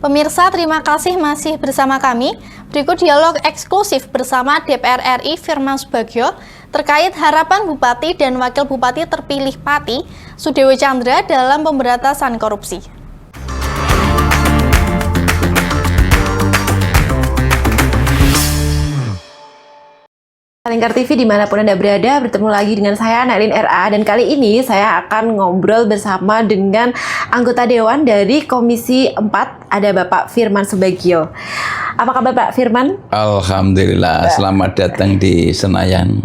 Pemirsa, terima kasih masih bersama kami. Berikut dialog eksklusif bersama DPR RI Firman Subagio terkait harapan Bupati dan Wakil Bupati terpilih Pati, Sudewo Chandra dalam pemberantasan korupsi. Lingkar TV dimanapun Anda berada, bertemu lagi dengan saya Nailin RA, dan kali ini saya akan ngobrol bersama dengan anggota Dewan dari Komisi 4, ada Bapak Firman Subagio. Apa kabar Pak Firman? Alhamdulillah, selamat datang di Senayan.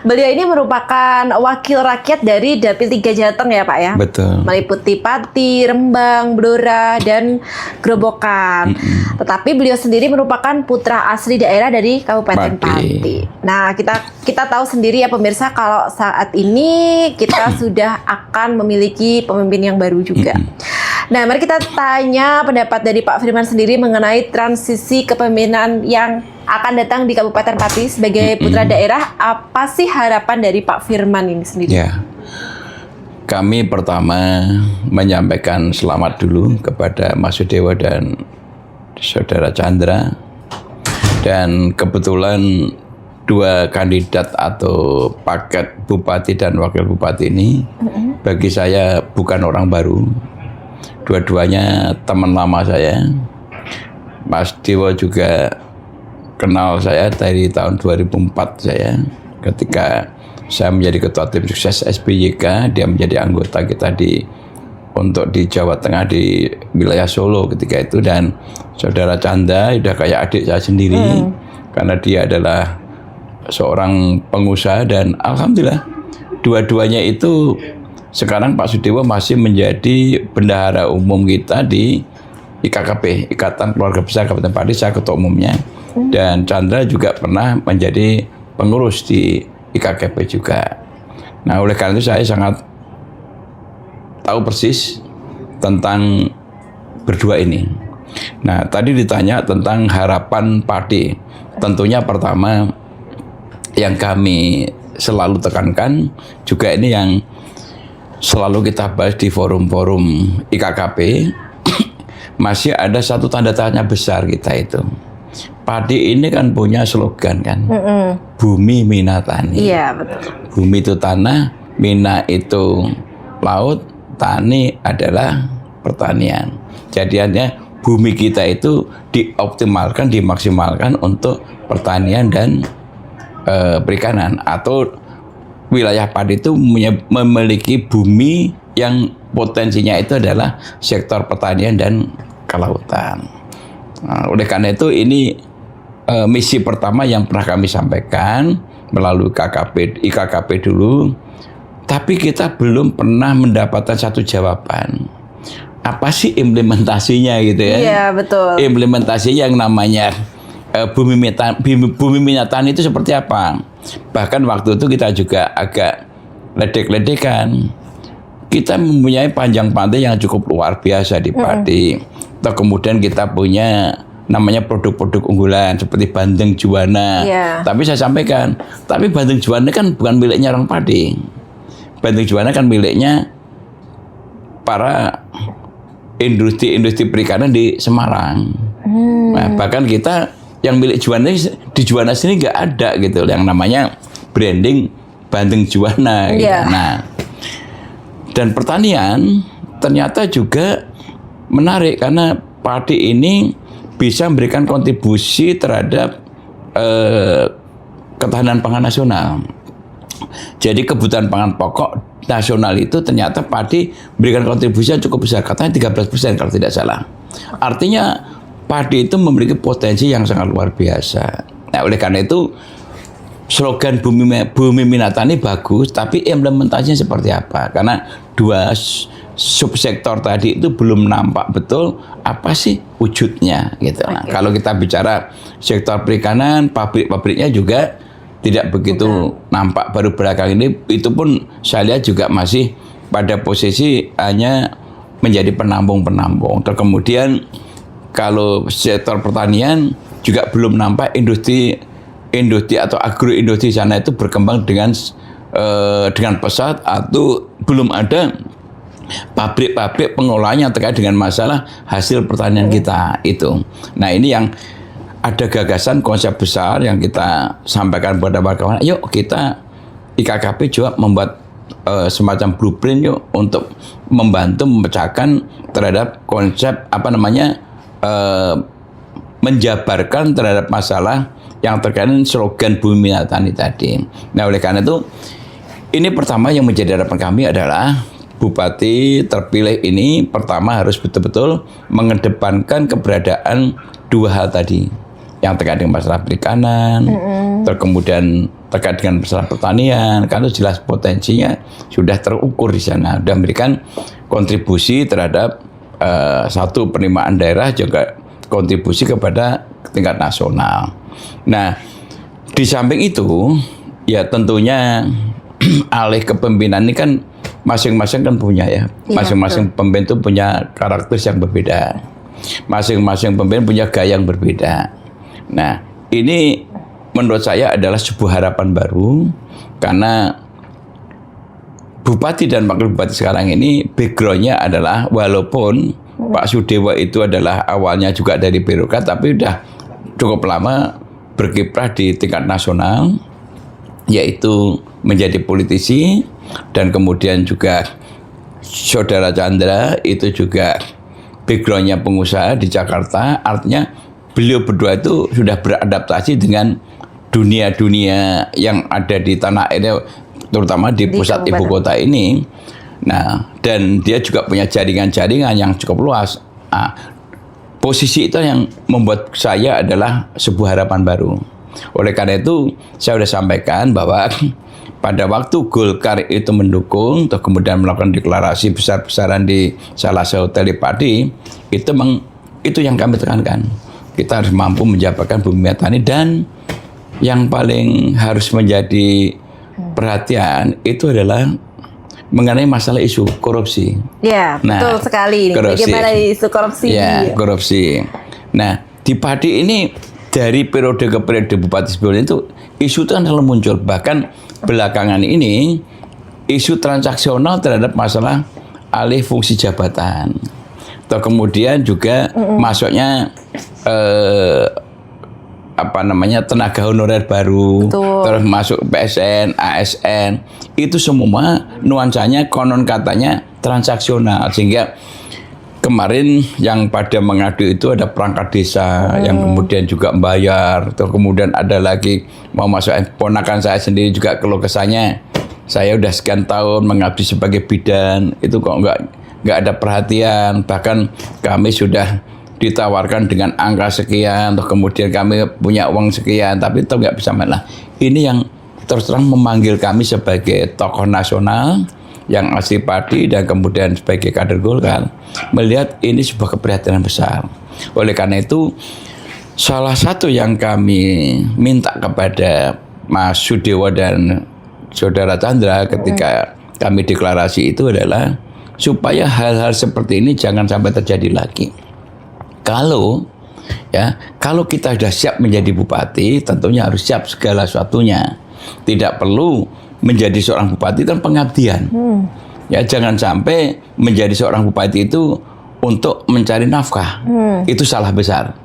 Beliau ini merupakan wakil rakyat dari Dapil 3 Jateng ya Pak ya? Betul. Meliputi Pati, Rembang, Blora, dan Grobogan. Tetapi beliau sendiri merupakan putra asli daerah dari Kabupaten Pati. Nah, kita tahu sendiri ya pemirsa, kalau saat ini kita sudah akan memiliki pemimpin yang baru juga. Nah, mari kita tanya pendapat dari Pak Firman sendiri mengenai transisi kepemimpinan yang akan datang di Kabupaten Pati sebagai putra daerah. Apa sih harapan dari Pak Firman ini sendiri? Ya, kami pertama menyampaikan selamat dulu kepada Mas Sudewo dan Saudara Chandra. Dan kebetulan dua kandidat atau paket Bupati dan Wakil Bupati ini bagi saya bukan orang baru. Dua-duanya teman lama saya. Mas Dewo juga kenal saya dari tahun 2004 saya. Ketika saya menjadi ketua tim sukses SBYK, dia menjadi anggota kita untuk di Jawa Tengah di wilayah Solo ketika itu. Dan Saudara Chandra udah kayak adik saya sendiri karena dia adalah seorang pengusaha, dan alhamdulillah dua-duanya itu sekarang Pak Sudewo masih menjadi bendahara umum kita di IKKP, Ikatan Keluarga Besar Kabupaten Pati, saya ketua umumnya. Dan Chandra juga pernah menjadi pengurus di IKKP juga. Nah, oleh karena itu saya sangat tahu persis tentang berdua ini. Nah, tadi ditanya tentang harapan Pati. Tentunya pertama yang kami selalu tekankan juga ini yang selalu kita bahas di forum-forum IKKP, masih ada satu tanda tanya besar kita itu. Pati ini kan punya slogan kan, Bumi Mina Tani. Iya, betul. Bumi itu tanah, Mina itu laut, Tani adalah pertanian. Jadinya bumi kita itu dioptimalkan, dimaksimalkan untuk pertanian dan perikanan. Atau wilayah Pati itu memiliki bumi yang potensinya itu adalah sektor pertanian dan kelautan. Nah, oleh karena itu ini misi pertama yang pernah kami sampaikan melalui IKKP dulu, tapi kita belum pernah mendapatkan satu jawaban. Apa sih implementasinya gitu ya? Iya, betul. Implementasinya yang namanya Bumi Mina Tani itu seperti apa? Bahkan waktu itu kita juga agak ledek-ledekan. Kita mempunyai panjang pantai yang cukup luar biasa di Pati. Atau kemudian kita punya namanya produk-produk unggulan seperti Bandeng Juwana. Tapi saya sampaikan, tapi Bandeng Juwana kan bukan miliknya orang Pati. Bandeng Juwana kan miliknya para industri perikanan di Semarang. Nah, bahkan kita yang milik Juwana di Juwana sini nggak ada gitu, yang namanya branding Bandeng Juwana. Gitu. Nah, dan pertanian ternyata juga menarik karena padi ini bisa memberikan kontribusi terhadap ketahanan pangan nasional. Jadi kebutuhan pangan pokok nasional itu ternyata padi berikan kontribusi yang cukup besar, katanya 13% kalau tidak salah. Artinya padi itu memiliki potensi yang sangat luar biasa. Nah, oleh karena itu slogan Bumi Mina Tani bagus, tapi implementasinya seperti apa? Karena dua subsektor tadi itu belum nampak betul apa sih wujudnya gitu. Nah, kalau kita bicara sektor perikanan, pabrik-pabriknya juga tidak begitu nampak. Baru belakang ini itu pun saya lihat juga masih pada posisi hanya menjadi penampung-penampung. Terus kemudian kalau sektor pertanian juga belum nampak industri atau agroindustri sana itu berkembang dengan pesat, atau belum ada pabrik-pabrik pengolahan yang terkait dengan masalah hasil pertanian kita itu. Nah ini yang ada gagasan konsep besar yang kita sampaikan kepada wartawan. Yuk kita IKKP juga membuat semacam blueprint yuk untuk membantu memecahkan terhadap konsep menjabarkan terhadap masalah yang terkait dengan slogan Bumi Minyak Tani tadi. Nah oleh karena itu ini pertama yang menjadi harapan kami adalah Bupati terpilih ini pertama harus betul-betul mengedepankan keberadaan dua hal tadi yang terkait dengan masalah perikanan, kemudian terkait dengan masalah pertanian, kan itu jelas potensinya sudah terukur di sana, sudah memberikan kontribusi terhadap satu penerimaan daerah juga kontribusi kepada tingkat nasional. Nah, di samping itu ya tentunya alih kepemimpinan ini kan masing-masing kan punya ya, masing-masing pemimpin itu punya karakter yang berbeda, masing-masing pemimpin punya gaya yang berbeda. Nah, ini menurut saya adalah sebuah harapan baru karena Bupati dan Wakil Bupati sekarang ini backgroundnya adalah walaupun Pak Sudewo itu adalah awalnya juga dari birokrat tapi udah cukup lama berkiprah di tingkat nasional, yaitu menjadi politisi, dan kemudian juga Saudara Chandra itu juga backgroundnya pengusaha di Jakarta, artinya beliau berdua itu sudah beradaptasi dengan dunia-dunia yang ada di tanah air, terutama di pusat ibu kota ini. Nah, dan dia juga punya jaringan-jaringan yang cukup luas. Nah, posisi itu yang membuat saya adalah sebuah harapan baru. Oleh karena itu, saya sudah sampaikan bahwa pada waktu Golkar itu mendukung, atau kemudian melakukan deklarasi besar-besaran di salah satu hotel di Pati, itu yang kami tekankan. Kita harus mampu menjabarkan Bumi Minyak Tani, dan yang paling harus menjadi perhatian itu adalah mengenai masalah isu korupsi. Ya, betul sekali. Bagaimana isu korupsi? Ya, korupsi. Nah, di Pati ini dari periode ke periode bupati sebelumnya itu isu itu kan selalu muncul. Bahkan belakangan ini isu transaksional terhadap masalah alih fungsi jabatan. Atau kemudian juga masuknya tenaga honorer baru, terus masuk PSN, ASN, itu semua nuansanya konon katanya transaksional, sehingga kemarin yang pada mengadu itu ada perangkat desa yang kemudian juga membayar, terus kemudian ada lagi mau masuk ponakan saya sendiri juga keluh kesahnya, saya udah sekian tahun mengabdi sebagai bidan, itu kok nggak ada perhatian, bahkan kami sudah ditawarkan dengan angka sekian, atau kemudian kami punya uang sekian, tapi itu nggak bisa main lah. Ini yang terus terang memanggil kami sebagai tokoh nasional yang asli Pati dan kemudian sebagai kader Golkar, melihat ini sebuah keprihatinan besar. Oleh karena itu, salah satu yang kami minta kepada Mas Sudewo dan Saudara Chandra ketika kami deklarasi itu adalah supaya hal-hal seperti ini jangan sampai terjadi lagi. Kalau kita sudah siap menjadi bupati, tentunya harus siap segala sesuatunya. Tidak perlu menjadi seorang bupati kan pengabdian. Ya, jangan sampai menjadi seorang bupati itu untuk mencari nafkah. Itu salah besar.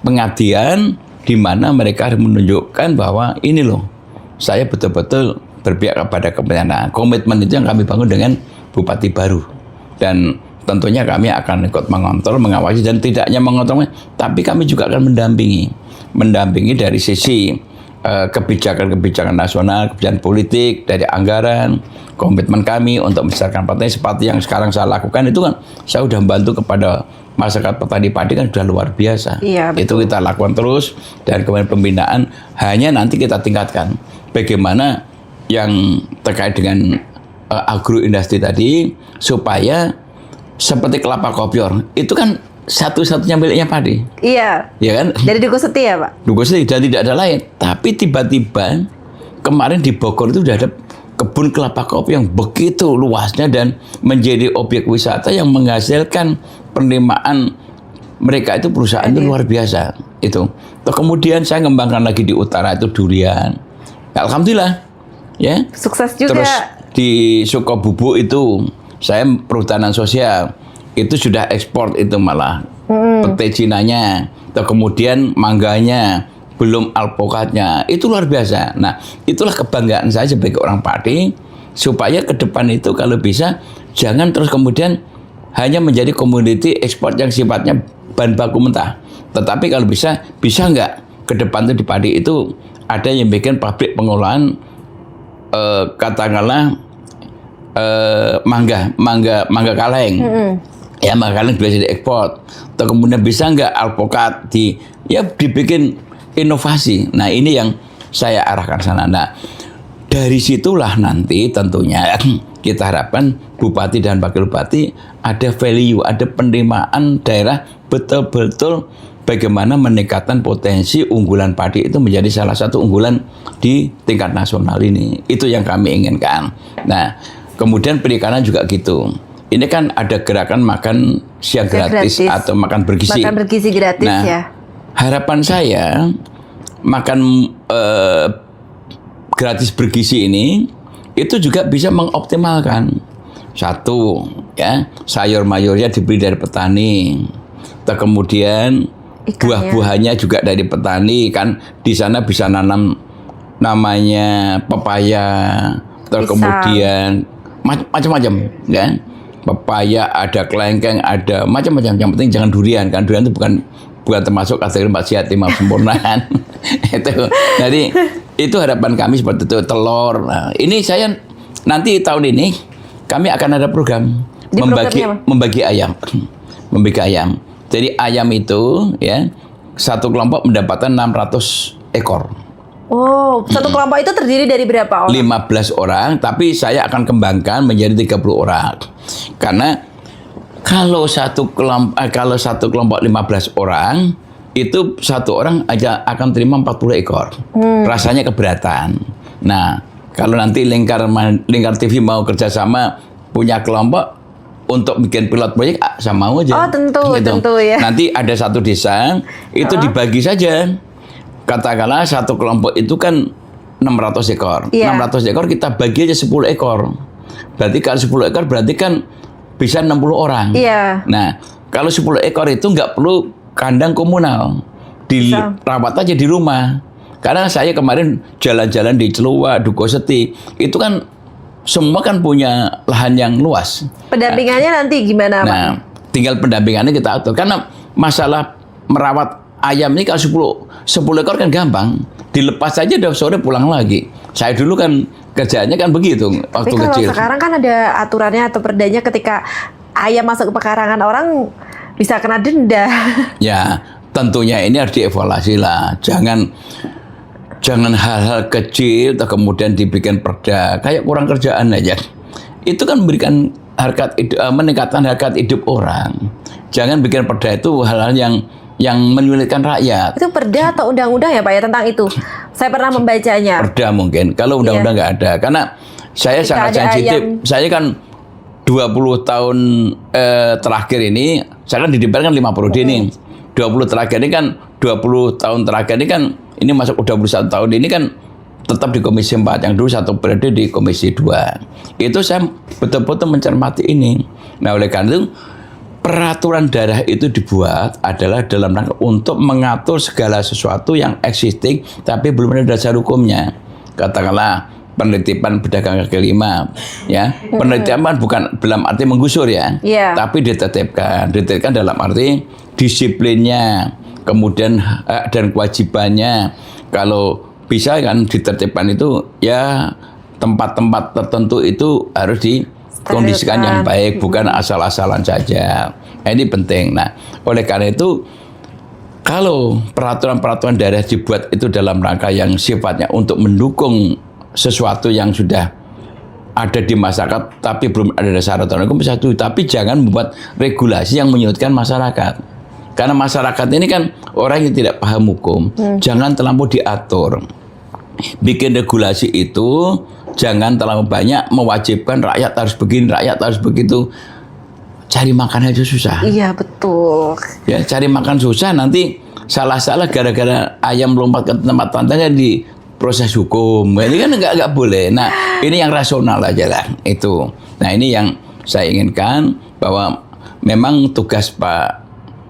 Pengabdian di mana mereka harus menunjukkan bahwa ini loh, saya betul-betul berpihak kepada kepentingan. Komitmen itu yang kami bangun dengan bupati baru. Dan tentunya kami akan ikut mengontrol, mengawasi, dan tidak hanya mengontrol, tapi kami juga akan mendampingi dari sisi kebijakan-kebijakan nasional, kebijakan politik, dari anggaran, komitmen kami untuk membesarkan partai seperti yang sekarang saya lakukan itu kan, saya sudah membantu kepada masyarakat petani padi kan sudah luar biasa. Iya, itu kita lakukan terus, dan kemudian pembinaan hanya nanti kita tingkatkan bagaimana yang terkait dengan agroindustri tadi, supaya seperti kelapa kopior itu kan satu-satunya miliknya Padi. Iya. Ya kan? Dari Duku Seti ya, Pak? Duku Seti, dan tidak ada lain. Tapi tiba-tiba kemarin di Bogor itu sudah ada kebun kelapa kopi yang begitu luasnya dan menjadi objek wisata yang menghasilkan penerimaan mereka itu perusahaan itu luar biasa. Itu. Terus kemudian saya ngembangkan lagi di utara itu durian. Alhamdulillah. Ya. Sukses juga. Terus di Sukabubuk itu saya perhutanan sosial itu sudah ekspor itu malah pete Cinanya, atau kemudian mangganya, belum alpukatnya, itu luar biasa. Nah, itulah kebanggaan saya sebagai orang Pati, supaya ke depan itu kalau bisa jangan terus kemudian hanya menjadi komoditi ekspor yang sifatnya bahan baku mentah. Tetapi kalau bisa nggak ke depan itu di padi itu ada yang bikin pabrik pengolahan katakanlah mangga kaleng. Ya, mangga kaleng bisa diekspor. Atau kemudian bisa nggak alpukat dibikin inovasi. Nah, ini yang saya arahkan sana. Nah, dari situlah nanti tentunya kita harapkan bupati dan wakil bupati ada value, ada penerimaan daerah betul-betul bagaimana meningkatkan potensi unggulan padi itu menjadi salah satu unggulan di tingkat nasional ini. Itu yang kami inginkan. Nah, kemudian perikanan juga gitu. Ini kan ada gerakan makan siang gratis atau makan bergizi. Makan bergizi gratis, nah, ya. Harapan saya makan gratis bergizi ini itu juga bisa mengoptimalkan satu ya sayur mayurnya dibeli dari petani, atau kemudian buah-buahnya juga dari petani kan di sana bisa nanam namanya pepaya, atau kemudian macam-macam ya. Pepaya, ada kelengkeng, ada macam-macam. Yang penting jangan durian kan, durian itu bukan termasuk kategori maksiat lima sempurnaan. Itu. Jadi itu harapan kami seperti itu. Telur. Nah, ini saya nanti tahun ini kami akan ada program membagi ayam. Membagi ayam. Jadi ayam itu ya satu kelompok mendapatkan 600 ekor. Oh, satu kelompok itu terdiri dari berapa orang? 15 orang, tapi saya akan kembangkan menjadi 30 orang. Karena kalau satu kelompok 15 orang, itu satu orang aja akan terima 40 ekor. Rasanya keberatan. Nah, kalau nanti Lingkar TV mau kerjasama punya kelompok untuk bikin pilot proyek, saya mau aja. Oh, tentu ya. Nanti ada satu desa, itu dibagi saja. Katakanlah satu kelompok itu kan 600 ekor. Yeah. 600 ekor kita bagi aja 10 ekor. Berarti kalau 10 ekor berarti kan bisa 60 orang. Yeah. Nah, kalau 10 ekor itu nggak perlu kandang komunal. Dirawat aja di rumah. Karena saya kemarin jalan-jalan di Celuwa, Duko Seti, itu kan semua kan punya lahan yang luas. Pendampingannya nanti gimana, Pak? Nah, tinggal pendampingannya kita atur. Karena masalah merawat ayam ini kalau 10 ekor kan gampang, dilepas saja udah sore pulang lagi. Saya dulu kan kerjaannya kan begitu waktu kecil. Tapi kalau sekarang kan ada aturannya atau perdanya ketika ayam masuk ke pekarangan orang bisa kena denda. Ya, tentunya ini harus dievaluasi lah. Jangan hal-hal kecil atau kemudian dibikin perda kayak kurang kerjaan aja. Itu kan memberikan meningkatkan harkat hidup orang. Jangan bikin perda itu hal-hal yang menyulitkan rakyat. Itu perda atau undang-undang ya Pak ya tentang itu? Saya pernah membacanya. Perda mungkin, kalau undang-undang nggak ada. Karena saya sangat sensitif. Saya kan 20 tahun terakhir ini, saya kan di DPR kan 5 periode ini. 20 terakhir ini kan, 20 tahun terakhir ini kan, ini masuk 21 tahun ini kan tetap di Komisi 4. Yang dulu satu periode di Komisi 2. Itu saya betul-betul mencermati ini. Nah, oleh karena itu, peraturan daerah itu dibuat adalah dalam rangka untuk mengatur segala sesuatu yang existing tapi belum ada dasar hukumnya. Katakanlah penelitian pedagang kaki lima, ya. Penelitian bukan dalam arti menggusur ya, tapi ditetapkan dalam arti disiplinnya, kemudian hak dan kewajibannya. Kalau bisa kan ditertibkan itu ya tempat-tempat tertentu itu harus kondisikan yang baik, bukan asal-asalan saja. Nah, ini penting. Nah, oleh karena itu, kalau peraturan-peraturan daerah dibuat itu dalam rangka yang sifatnya untuk mendukung sesuatu yang sudah ada di masyarakat, tapi belum ada dasar aturan hukum, bisa tuh. Tapi jangan membuat regulasi yang menyulitkan masyarakat. Karena masyarakat ini kan orang yang tidak paham hukum. Jangan terlalu diatur. Bikin regulasi itu jangan terlalu banyak mewajibkan rakyat harus begini, rakyat harus begitu. Cari makan aja susah. Iya, betul. Ya, cari makan susah, nanti salah-salah gara-gara ayam lompat ke tempat tantangnya di proses hukum. Ini kan nggak boleh. Nah, ini yang rasional aja lah itu. Nah, ini yang saya inginkan bahwa memang tugas Pak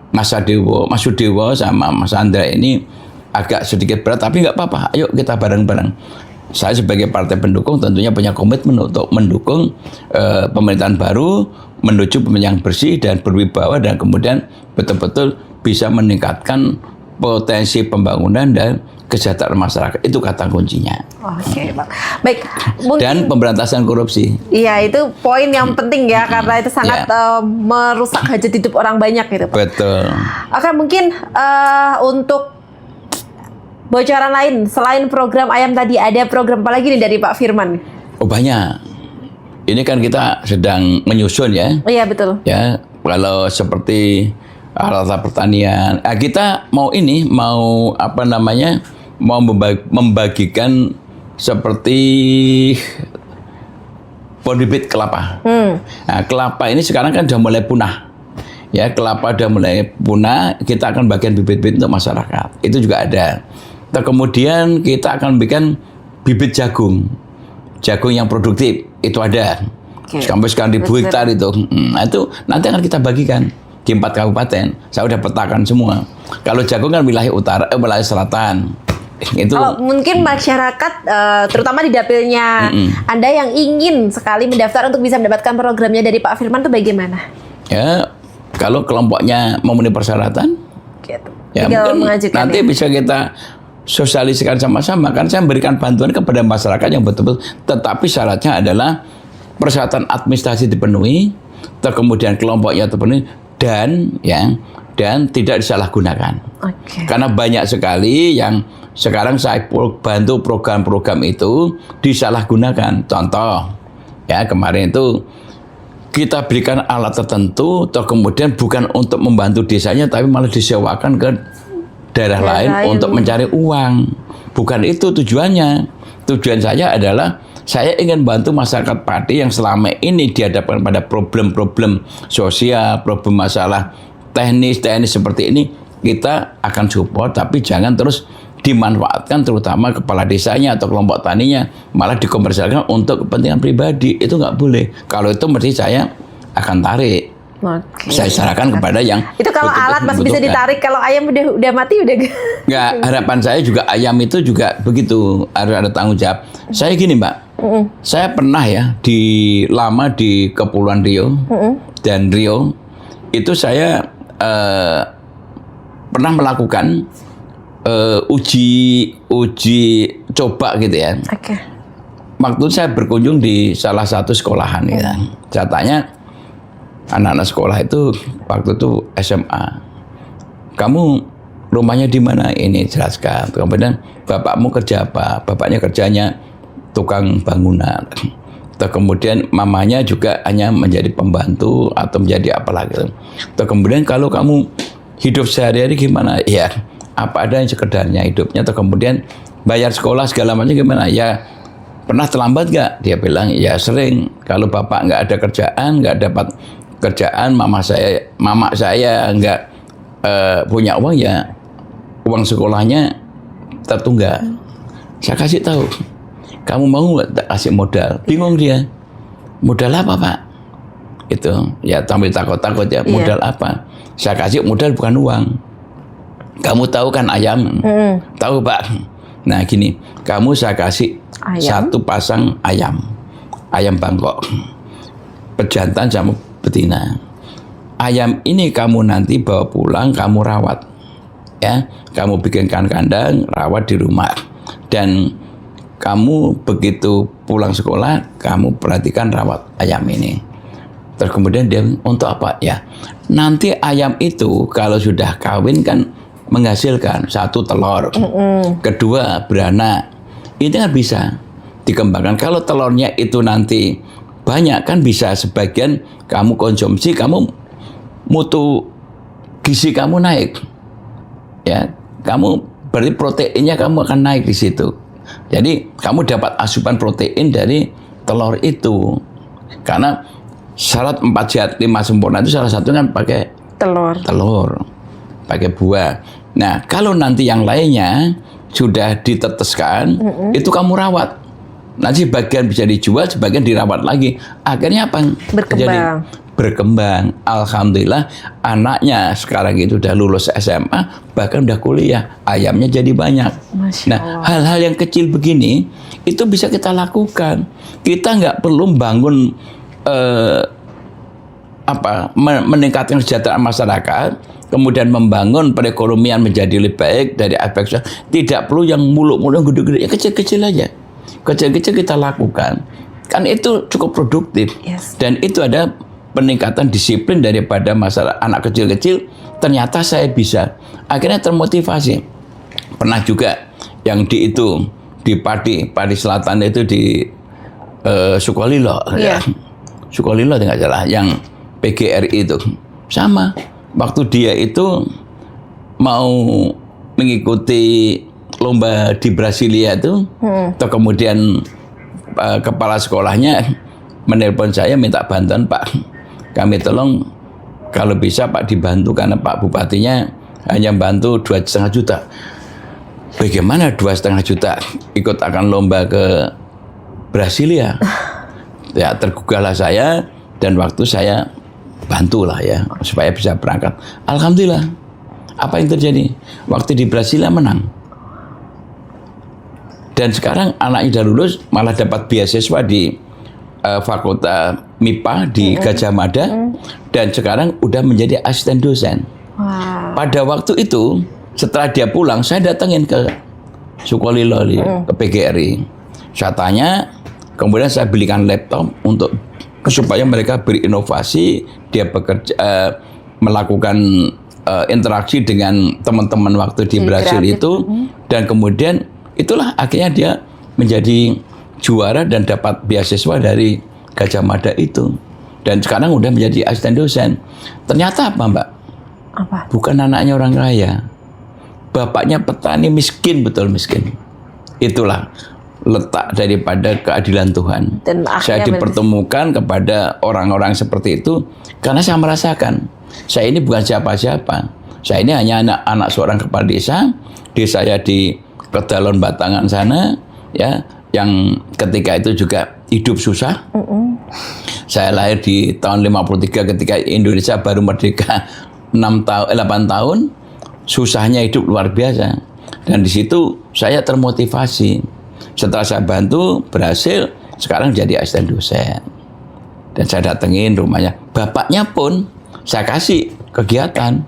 Mas Sudewo sama Mas Andra ini agak sedikit berat, tapi nggak apa-apa. Ayo kita bareng-bareng. Saya sebagai partai pendukung tentunya punya komitmen untuk mendukung pemerintahan baru menuju pemerintahan bersih dan berwibawa, dan kemudian betul-betul bisa meningkatkan potensi pembangunan dan kesejahteraan masyarakat. Itu kata kuncinya. Oke, Bang. Baik. Dan pemberantasan korupsi. Iya, itu poin yang penting ya, karena itu sangat merusak hajat hidup orang banyak gitu, Pak. Betul. Oke, mungkin untuk bocoran lain selain program ayam tadi, ada program apa lagi nih dari Pak Firman? Oh, banyak. Ini kan kita sedang menyusun ya. Iya, betul. Ya, kalau seperti alat pertanian, kita mau membagikan seperti bibit kelapa. Nah, kelapa ini sekarang kan sudah mulai punah. Ya, kelapa sudah mulai punah, kita akan bagian bibit-bibit untuk masyarakat. Itu juga ada. Kemudian kita akan bikin bibit jagung yang produktif, itu ada. Sampai sekarang 1.000 hektar itu. Nah, itu nanti akan kita bagikan di 4 kabupaten. Saya udah petakan semua. Kalau jagung kan wilayah utara, wilayah selatan. Itu. Kalau mungkin masyarakat, terutama di dapilnya Anda yang ingin sekali mendaftar untuk bisa mendapatkan programnya dari Pak Firman, itu bagaimana? Ya, kalau kelompoknya memenuhi persyaratan, Gitu. ya Tinggal mungkin mengajukan nanti bisa kita sosialisasikan sama-sama. Kan saya memberikan bantuan kepada masyarakat yang betul-betul, tetapi syaratnya adalah persyaratan administrasi dipenuhi, kemudian kelompoknya terpenuhi, dan tidak disalahgunakan. Karena banyak sekali yang sekarang saya bantu program-program itu disalahgunakan. Contoh, ya kemarin itu kita berikan alat tertentu, kemudian bukan untuk membantu desanya, tapi malah disewakan ke daerah lain untuk mencari uang. Bukan itu tujuannya. Tujuan saya adalah saya ingin bantu masyarakat Pati yang selama ini dihadapkan pada problem-problem sosial, problem masalah teknis seperti ini. Kita akan support, tapi jangan terus dimanfaatkan, terutama kepala desanya atau kelompok taninya malah dikomersialkan untuk kepentingan pribadi. Itu nggak boleh. Kalau itu mesti saya akan tarik. Saya sarankan kepada yang itu kalau alat masih bisa ditarik, kalau ayam udah mati udah nggak. Harapan saya juga ayam itu juga begitu, harus ada tanggung jawab. Saya gini, Mbak, saya pernah ya lama di Kepulauan Riau dan Riau itu saya pernah melakukan uji coba gitu ya. Waktu saya berkunjung di salah satu sekolahan ya, saya tanya anak-anak sekolah itu waktu itu SMA, kamu rumahnya di mana? Ini jelaskan. Kemudian bapakmu kerja apa? Bapaknya kerjanya tukang bangunan. Kemudian mamanya juga hanya menjadi pembantu atau menjadi apa lagi. Kemudian kalau kamu hidup sehari-hari gimana? Ya apa ada yang sekedarnya hidupnya. Kemudian bayar sekolah segala macam gimana? Ya pernah terlambat nggak? Dia bilang ya sering. Kalau bapak nggak ada kerjaan, nggak dapat kerjaan, mama saya nggak punya uang, ya uang sekolahnya tertunggak. Saya kasih tahu, kamu mau nggak kasih modal? Bingung dia, modal apa Pak? Itu ya sambil takut-takut ya, modal apa? Saya kasih modal bukan uang. Kamu tahu kan ayam? Tahu Pak. Nah gini, kamu saya kasih satu pasang ayam Bangkok, pejantan sama betina. Ayam ini kamu nanti bawa pulang, kamu rawat, ya. Kamu bikinkan kandang, rawat di rumah, dan kamu begitu pulang sekolah, kamu perhatikan rawat ayam ini. Terus kemudian dia untuk apa? Ya, nanti ayam itu kalau sudah kawin kan menghasilkan satu telur, kedua beranak. Ini kan bisa dikembangkan. Kalau telurnya itu nanti banyak kan bisa sebagian kamu konsumsi, kamu mutu gizi kamu naik, ya. Kamu berarti proteinnya kamu akan naik di situ. Jadi kamu dapat asupan protein dari telur itu. Karena syarat 4 sehat 5 sempurna itu salah satu kan pakai telur, pakai buah. Nah kalau nanti yang lainnya sudah diteteskan, itu kamu rawat Nanti sebagian bisa dijual, sebagian dirawat lagi. Akhirnya apa? Berkembang. Berkembang. Alhamdulillah anaknya sekarang itu udah lulus SMA, bahkan udah kuliah. Ayamnya jadi banyak. Masya Nah, Allah. hal-hal yang kecil begini itu bisa kita lakukan. Kita nggak perlu bangun meningkatkan kesejahteraan masyarakat, kemudian membangun perekonomian menjadi lebih baik dari aspek sosial. Tidak perlu yang muluk-muluk gede-gede, ya kecil-kecil aja. Kecil-kecil kita lakukan. Kan itu cukup produktif. Yes. Dan itu ada peningkatan disiplin daripada masyarakat anak kecil-kecil. Ternyata saya bisa. Akhirnya termotivasi. Pernah juga yang di Padi Selatan itu di Sukolilo. Iya. Ya. Sukolilo tidak salah. Yang PGRI itu. Sama. Waktu dia itu mau mengikuti lomba di Brasilia itu, atau kemudian kepala sekolahnya menelpon saya minta bantuan, Pak, kami tolong kalau bisa Pak dibantu karena Pak Bupatinya hanya bantu 2,5 juta. Bagaimana 2,5 juta ikut akan lomba ke Brasilia? Ya tergugahlah saya dan waktu saya bantulah ya supaya bisa berangkat. Alhamdulillah. Apa yang terjadi? Waktu di Brasilia menang. Dan sekarang anaknya sudah lulus, malah dapat beasiswa di Fakultas MIPA di Gajah Mada, dan sekarang udah menjadi asisten dosen. Wow. Pada waktu itu, setelah dia pulang, saya datengin ke Sukolilo, ke PGRI. Saya tanya, kemudian saya belikan laptop untuk supaya mereka berinovasi, dia bekerja, melakukan interaksi dengan teman-teman waktu di Brasil itu, dan kemudian itulah akhirnya dia menjadi juara dan dapat beasiswa dari Gajah Mada itu. Dan sekarang udah menjadi asisten dosen. Ternyata apa, Mbak? Apa? Bukan anaknya orang kaya. Bapaknya petani miskin, betul miskin. Itulah letak daripada keadilan Tuhan. Dan Saya dipertemukan kepada orang-orang seperti itu karena saya merasakan saya ini bukan siapa-siapa. Saya ini hanya anak seorang kepala desa. Desa saya di Kedalon Batangan sana, ya, yang ketika itu juga hidup susah. Saya lahir di tahun 53 ketika Indonesia baru merdeka 8 tahun, susahnya hidup luar biasa. Dan di situ saya termotivasi. Setelah saya bantu berhasil, sekarang jadi asisten dosen. Dan saya datengin rumahnya. Bapaknya pun saya kasih kegiatan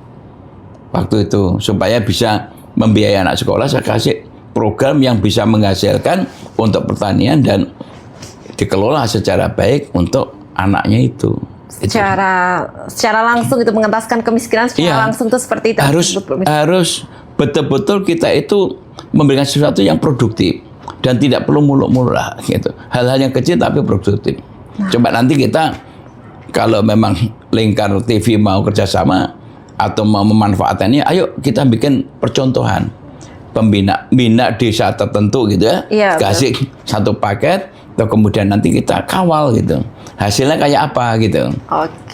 waktu itu supaya bisa membiayai anak sekolah. Saya kasih program yang bisa menghasilkan untuk pertanian dan dikelola secara baik untuk anaknya itu. Secara langsung itu mengentaskan kemiskinan secara langsung itu seperti itu. Harus betul-betul kita itu memberikan sesuatu yang produktif dan tidak perlu muluk-muluk lah gitu. Hal-hal yang kecil tapi produktif. Coba nanti kita kalau memang Lingkar TV mau kerjasama atau mau memanfaatkannya, ayo kita bikin percontohan. Bina desa tertentu gitu ya, kasih satu paket, atau kemudian nanti kita kawal gitu, hasilnya kayak apa gitu.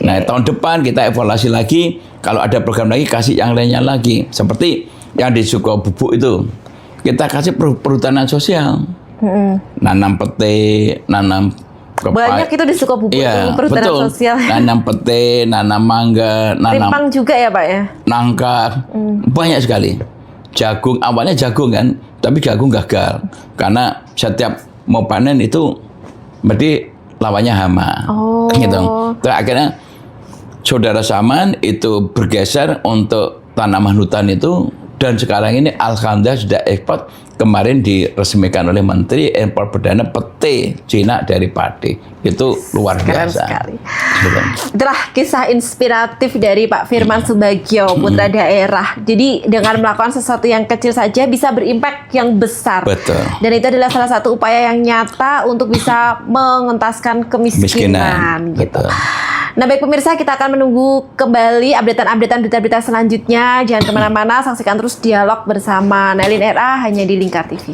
Nah tahun depan kita evaluasi lagi, kalau ada program lagi kasih yang lainnya lagi, seperti yang di Sukabubuk itu kita kasih perhutanan sosial, nanam pete, nanam banyak itu di Sukabubuk, perhutanan sosial, nanam pete, nanam mangga, nanam rimpang juga ya Pak ya, nangka, banyak sekali. Jagung, awalnya jagung kan, tapi jagung gagal karena setiap mau panen itu berarti lawannya hama. Gitu. Terus akhirnya saudara Saman itu bergeser untuk tanaman hutan itu, dan sekarang ini alhamdulillah sudah ekspor. Kemarin diresmikan oleh Menteri impor perdana pete Cina dari padi. Itu luar biasa. Sekali. Itulah kisah inspiratif dari Pak Firman Subagio, putra daerah. Jadi dengan melakukan sesuatu yang kecil saja bisa berimpact yang besar. Betul. Dan itu adalah salah satu upaya yang nyata untuk bisa mengentaskan kemiskinan. Gitu. Nah baik pemirsa, kita akan menunggu kembali updatean berita-berita selanjutnya. Jangan kemana-mana, saksikan terus dialog bersama Nailin RA hanya di Lingkar TV.